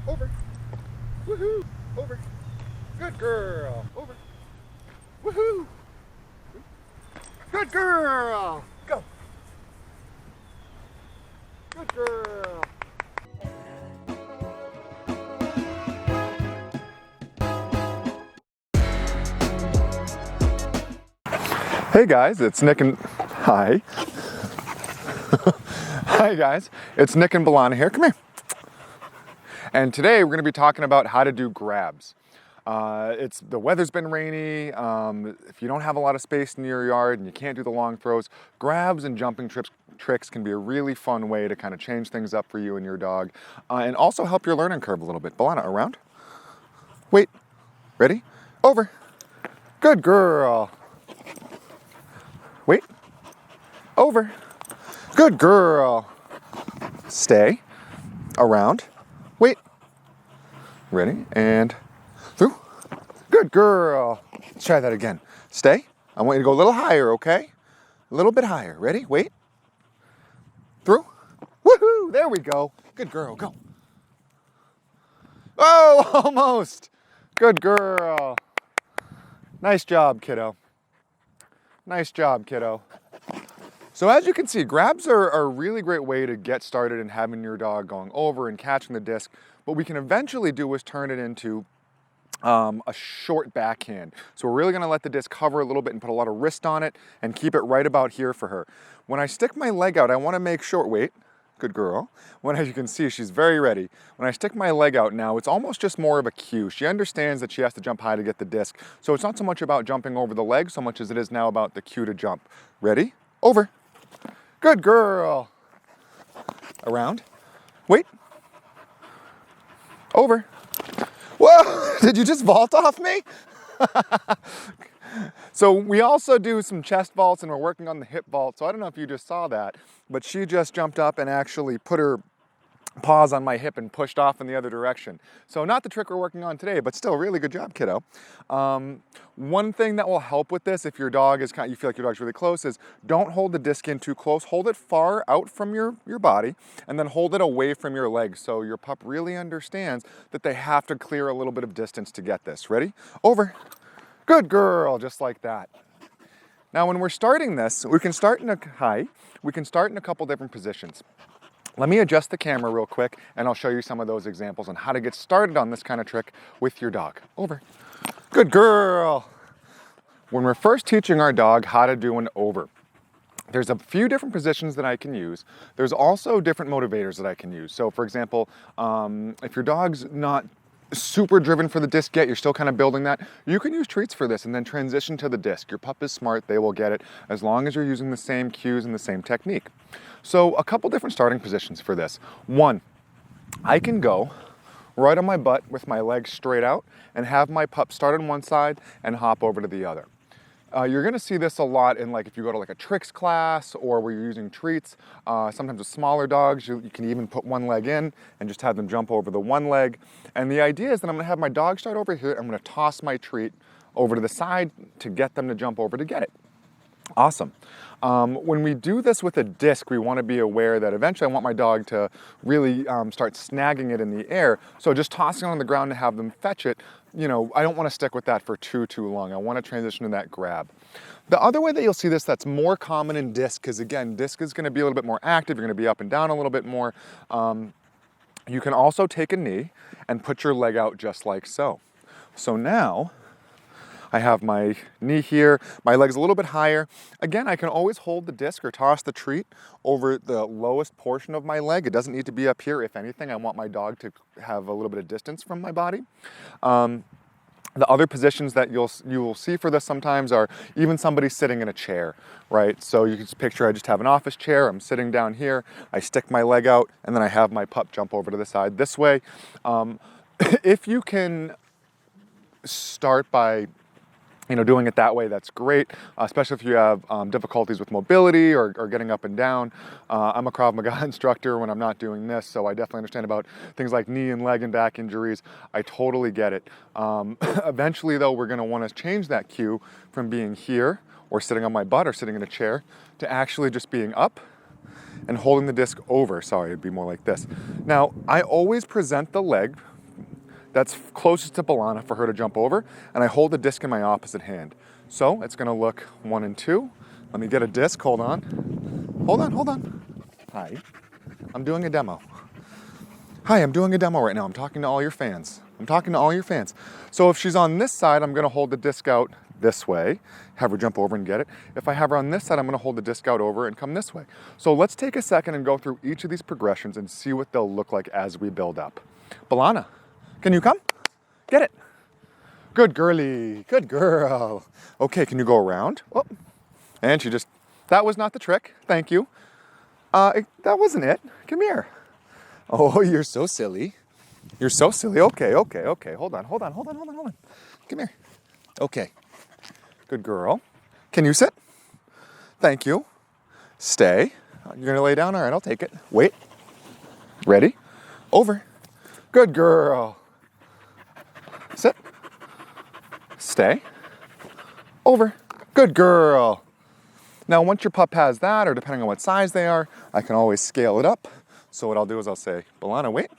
Over. Woohoo. Over. Good girl. Over. Woohoo. Good girl. Go. Good girl. Hey guys, it's Nick and... Hi. Hi guys, it's Nick and Balana here. Come here. And today we're going to be talking about how to do grabs. The weather's been rainy. If you don't have a lot of space in your yard and you can't do the long throws, grabs and jumping tricks can be a really fun way to kind of change things up for you and your dog, and also help your learning curve a little bit. Balana, around. Wait. Ready? Over. Good girl. Wait. Over. Good girl. Stay. Around. Wait. Ready? And through. Good girl. Let's try that again. Stay. I want you to go a little higher, okay? A little bit higher. Ready? Wait. Through. Woohoo! There we go. Good girl. Go. Oh, almost. Good girl. Nice job, kiddo. Nice job, kiddo. So as you can see, grabs are a really great way to get started in having your dog going over and catching the disc. What we can eventually do is turn it into a short backhand. So we're really gonna let the disc hover a little bit and put a lot of wrist on it and keep it right about here for her. When I stick my leg out, I wanna make sure, wait, good girl. As you can see, she's very ready. When I stick my leg out now, it's almost just more of a cue. She understands that she has to jump high to get the disc. So it's not so much about jumping over the leg so much as it is now about the cue to jump. Ready? Over. Good girl. Around. Wait. Over. Whoa, did you just vault off me? So we also do some chest vaults and we're working on the hip vault. So I don't know if you just saw that, but she just jumped up and actually put her paws on my hip and pushed off in the other direction. So not the trick we're working on today, but still really good job, kiddo. One thing that will help with this, if your dog is you feel like your dog's really close, is don't hold the disc in too close. Hold it far out from your body and then hold it away from your legs so your pup really understands that they have to clear a little bit of distance to get this. Ready? Over. Good girl, just like that. Now when we're starting this, we can start in a couple different positions. Let me adjust the camera real quick and I'll show you some of those examples on how to get started on this kind of trick with your dog. Over. Good girl. When we're first teaching our dog how to do an over, there's a few different positions that I can use. There's also different motivators that I can use. So for example, if your dog's not super driven for the disc yet, you're still kind of building that, you can use treats for this and then transition to the disc. Your pup is smart, they will get it as long as you're using the same cues and the same technique. So a couple different starting positions for this. One, I can go right on my butt with my legs straight out and have my pup start on one side and hop over to the other. You're gonna see this a lot in if you go to a tricks class or where you're using treats. Sometimes with smaller dogs, you can even put one leg in and just have them jump over the one leg. And the idea is that I'm gonna have my dog start over here. I'm gonna toss my treat over to the side to get them to jump over to get it. Awesome. When we do this with a disc, we want to be aware that eventually I want my dog to really start snagging it in the air. So just tossing it on the ground to have them fetch it, I don't want to stick with that for too long. I want to transition to that grab. The other way that you'll see this that's more common in disc, because again, disc is going to be a little bit more active. You're going to be up and down a little bit more. You can also take a knee and put your leg out just like so. So now, I have my knee here, my leg's a little bit higher. Again, I can always hold the disc or toss the treat over the lowest portion of my leg. It doesn't need to be up here. If anything, I want my dog to have a little bit of distance from my body. The other positions that you will see for this sometimes are even somebody sitting in a chair, right? So you can just picture I just have an office chair, I'm sitting down here, I stick my leg out, and then I have my pup jump over to the side this way. If you can start by doing it that way, that's great, especially if you have difficulties with mobility or getting up and down. I'm a Krav Maga instructor when I'm not doing this, so I definitely understand about things like knee and leg and back injuries. I totally get it. Eventually, though, we're going to want to change that cue from being here or sitting on my butt or sitting in a chair to actually just being up and holding the disc over. Sorry, it'd be more like this. Now, I always present the leg that's closest to Balana for her to jump over, and I hold the disc in my opposite hand. So it's gonna look 1 and 2. Let me get a disc, hold on. Hold on. Hi, I'm doing a demo. Hi, I'm doing a demo right now. I'm talking to all your fans. So if she's on this side, I'm gonna hold the disc out this way, have her jump over and get it. If I have her on this side, I'm gonna hold the disc out over and come this way. So let's take a second and go through each of these progressions and see what they'll look like as we build up. Balana, can you come? Get it. Good girly, good girl. Okay, can you go around? Oh, and she just, that was not the trick, thank you. That wasn't it, come here. Oh, you're so silly. You're so silly, okay. Hold on. Come here. Okay, good girl. Can you sit? Thank you. Stay. You're gonna lay down? All right, I'll take it. Wait. Ready? Over. Good girl. Sit. Stay. Over. Good girl. Now, once your pup has that, or depending on what size they are, I can always scale it up. So what I'll do is I'll say, Balana, wait.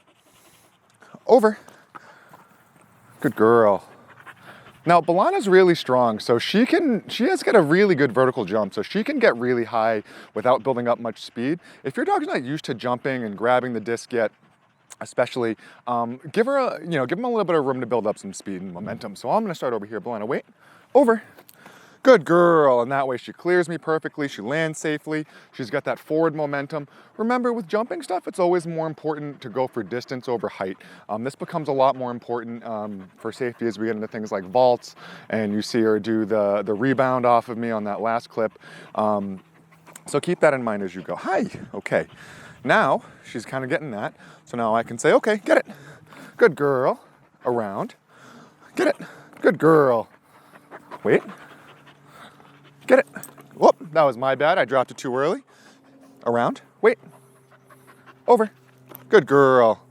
Over. Good girl. Now, Balana's really strong, so she has got a really good vertical jump, so she can get really high without building up much speed. If your dog's not used to jumping and grabbing the disc yet, especially, give them a little bit of room to build up some speed and momentum. So I'm gonna start over here. Balana, wait. Over. Good girl, and that way she clears me perfectly, she lands safely, she's got that forward momentum. Remember, with jumping stuff, it's always more important to go for distance over height. This becomes a lot more important for safety as we get into things like vaults, and you see her do the rebound off of me on that last clip. So keep that in mind as you go. Hi, okay. Now, she's kind of getting that, so now I can say, okay, get it. Good girl, around. Get it, good girl. Wait. Get it. Whoop, that was my bad. I dropped it too early. Around, wait. Over. Good girl.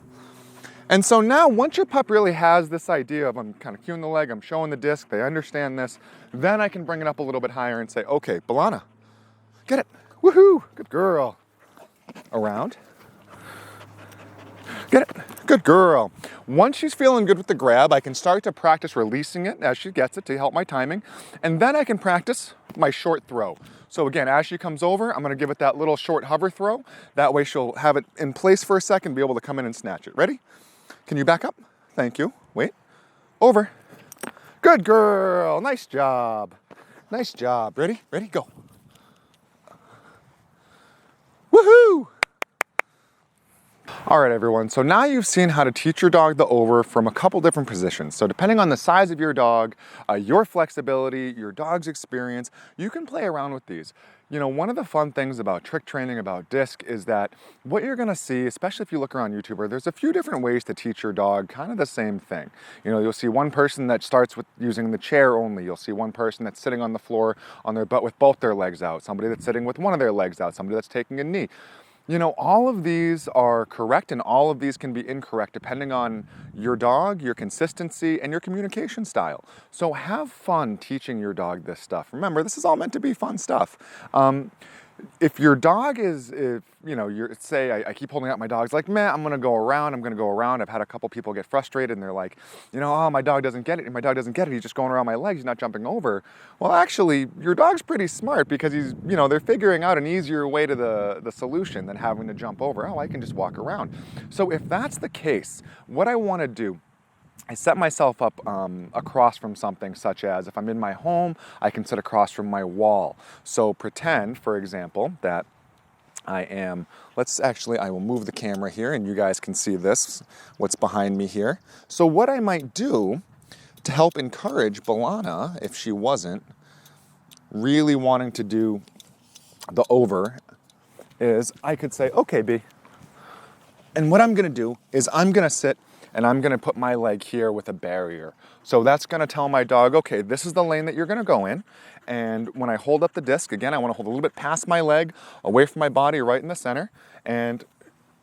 And so now, once your pup really has this idea of I'm kind of cueing the leg, I'm showing the disc, they understand this, then I can bring it up a little bit higher and say, okay, Balana, get it. Woohoo, good girl. Around. Get it. Good girl. Once she's feeling good with the grab, I can start to practice releasing it as she gets it to help my timing. And then I can practice my short throw. So again, as she comes over, I'm gonna give it that little short hover throw. That way she'll have it in place for a second, be able to come in and snatch it. Ready? Can you back up? Thank you. Wait. Over. Good girl. Nice job. Nice job. Ready? Ready? Go. Woohoo! All right, everyone, so now you've seen how to teach your dog the over from a couple different positions. So depending on the size of your dog, your flexibility, your dog's experience, you can play around with these. You know, one of the fun things about trick training, about disc, is that what you're gonna see, especially if you look around YouTube, there's a few different ways to teach your dog kind of the same thing. You know, you'll see one person that starts with using the chair only. You'll see one person that's sitting on the floor on their butt with both their legs out. Somebody that's sitting with one of their legs out. Somebody that's taking a knee. You know, all of these are correct and all of these can be incorrect depending on your dog, your consistency, and your communication style. So have fun teaching your dog this stuff. Remember, this is all meant to be fun stuff. If your dog is, I keep holding out my dog's like, man, I'm gonna go around. I've had a couple people get frustrated and they're like, oh, my dog doesn't get it. He's just going around my legs, he's not jumping over. Well, actually, your dog's pretty smart because they're figuring out an easier way to the solution than having to jump over. Oh, I can just walk around. So if that's the case, what I wanna do, I set myself up across from something, such as if I'm in my home, I can sit across from my wall. So pretend, for example, that I am, I will move the camera here and you guys can see this, what's behind me here. So what I might do to help encourage Balana, if she wasn't really wanting to do the over, is I could say, okay, B. And what I'm gonna do is I'm gonna sit and I'm gonna put my leg here with a barrier. So that's gonna tell my dog, okay, this is the lane that you're gonna go in. And when I hold up the disc, again, I wanna hold a little bit past my leg, away from my body, right in the center. And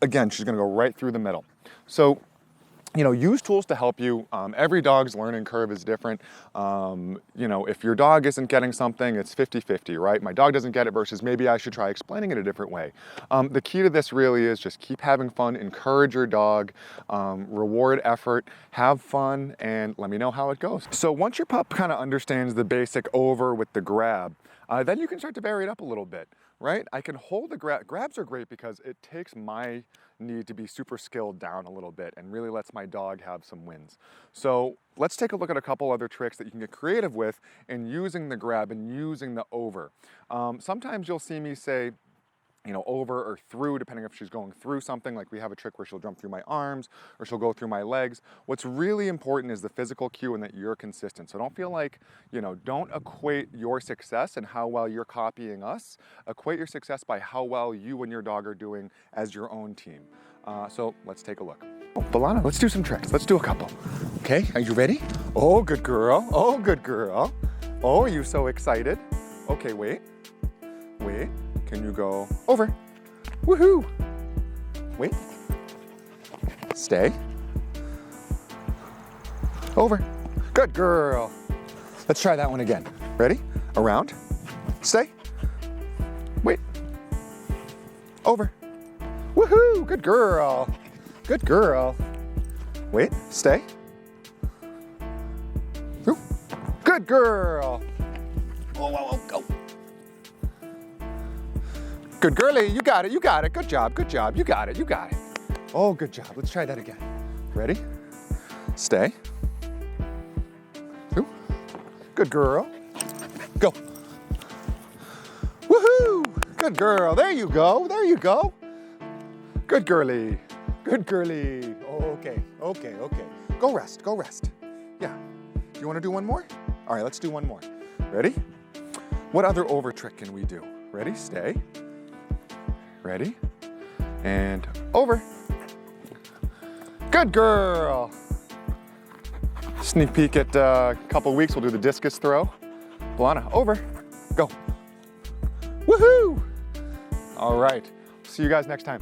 again, she's gonna go right through the middle. So use tools to help you. Every dog's learning curve is different. If your dog isn't getting something, it's 50-50, right? My dog doesn't get it versus maybe I should try explaining it a different way. The key to this really is just keep having fun, encourage your dog, reward effort, have fun, and let me know how it goes. So once your pup kind of understands the basic over with the grab, then you can start to vary it up a little bit, right? I can hold the grab. Grabs are great because it takes my need to be super skilled down a little bit and really lets my dog have some wins. So let's take a look at a couple other tricks that you can get creative with in using the grab and using the over. Sometimes you'll see me say, over or through, depending if she's going through something. Like we have a trick where she'll jump through my arms or she'll go through my legs. What's really important is the physical cue and that you're consistent. So don't feel like, don't equate your success and how well you're copying us. Equate your success by how well you and your dog are doing as your own team. So let's take a look. Oh, Balana, let's do some tricks. Let's do a couple. Okay, are you ready? Oh, good girl. Oh, good girl. Oh, are you so excited? Okay, wait. Can you go over? Woohoo! Wait. Stay. Over. Good girl. Let's try that one again. Ready? Around. Stay. Wait. Over. Woohoo! Good girl. Good girl. Wait. Stay. Through. Good girl. Oh, go. Good girlie, you got it, Good job, you got it. Oh, good job, let's try that again. Ready? Stay. Through. Good girl. Go. Woohoo! Good girl, there you go. Good girlie. Okay. Go rest. Yeah. Do you wanna do one more? All right, let's do one more. Ready? What other over trick can we do? Ready, stay. Ready? And over. Good girl. Sneak peek at a couple weeks, we'll do the discus throw. Balana, over. Go. Woohoo! All right, see you guys next time.